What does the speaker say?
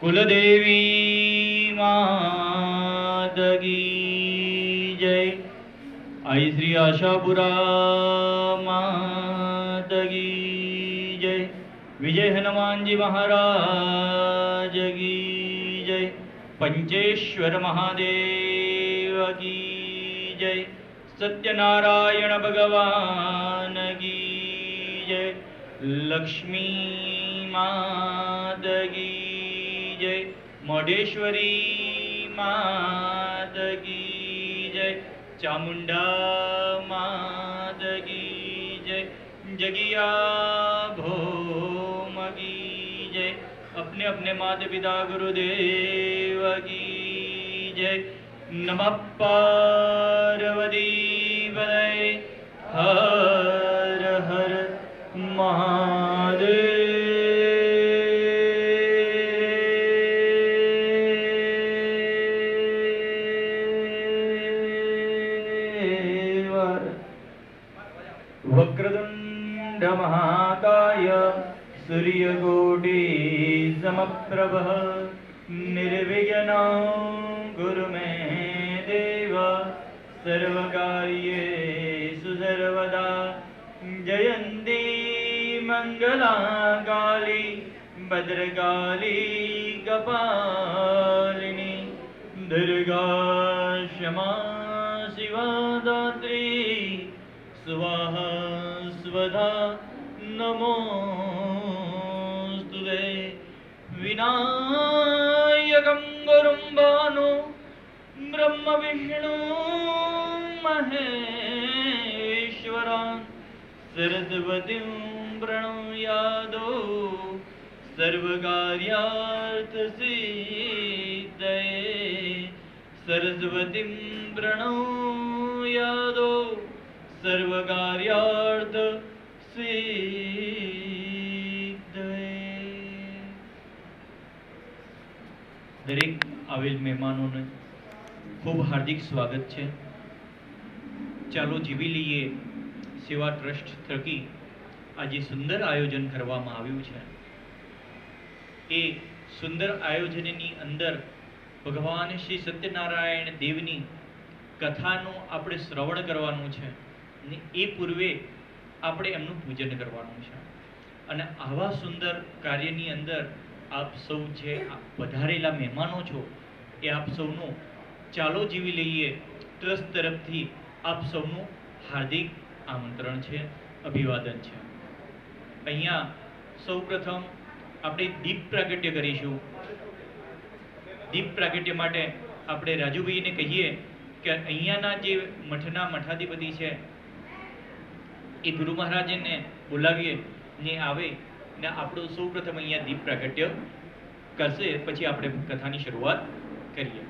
कुलदेवी मात की जय। आई श्री आशापुरा मात की जय। विजय हनुमान जी महाराज की जय। पंचेश्वर महादेव की जय। सत्यनारायण भगवान की जय। लक्ष्मी मात की जय। मोडेश्वरी मात की जय। चामुंडा मात की जय। जगिया भोम की जय। अपने अपने माता पिता गुरुदेव की जय। नमः पार्वती पतये हर हर महादेव। वक्रतुंड महाकाय सूर्यकोटि समप्रभः निर्विघ्नं कुरु मे देव सर्वकार्येषु सर्वदा। जयन्ती मंगलाकाली भद्रकाली कपालिनी दुर्गा क्षमा शिवा दात्री स्वाहा स्वधा नमोस्तुते। विनायकं गुरुं भानु ब्रह्म विष्णु महेश्वरान् सरस्वतीं प्रणम्यादो सर्वकार्यार्थसिद्धये। सरस्वतीं प्रणम्यादो सर्वकार्यार्थसिद्धये। दरेक आवेल મહેમાનોને ખૂબ હાર્દિક સ્વાગત છે। ચાલો જીવી લઈએ સેવા ટ્રસ્ટ થકી આજે સુંદર આયોજન કરવામાં આવ્યું છે। એ સુંદર આયોજનની અંદર ભગવાન શ્રી સત્યનારાયણ દેવની કથાનું આપણે શ્રવણ કરવાનું છે અને એ પૂર્વે આપણે એમનું પૂજન કરવાનું છે। અને આવા સુંદર કાર્યની અંદર આપ સૌ જે વધારેલા મહેમાનો છો એ આપ સૌનું ચાલો જીવી લઈએ ટ્રસ્ટ તરફથી આપ સૌનું હાર્દિક આમંત્રણ છે, અભિવાદન છે। અહીંયા સૌ પ્રથમ આપણે દીપ પ્રાગટ્ય કરીશું। દીપ પ્રાગટ્ય માટે આપણે રાજુભાઈને કહીએ કે અહીંયાના જે મઠના મઠાધિપતિ છે એ ગુરુ મહારાજને બોલાવીએ ને આવે ને આપણું સૌ પ્રથમ અહીંયા દીપ પ્રાગટ્ય કરશે, પછી આપણે કથાની શરૂઆત કરીએ।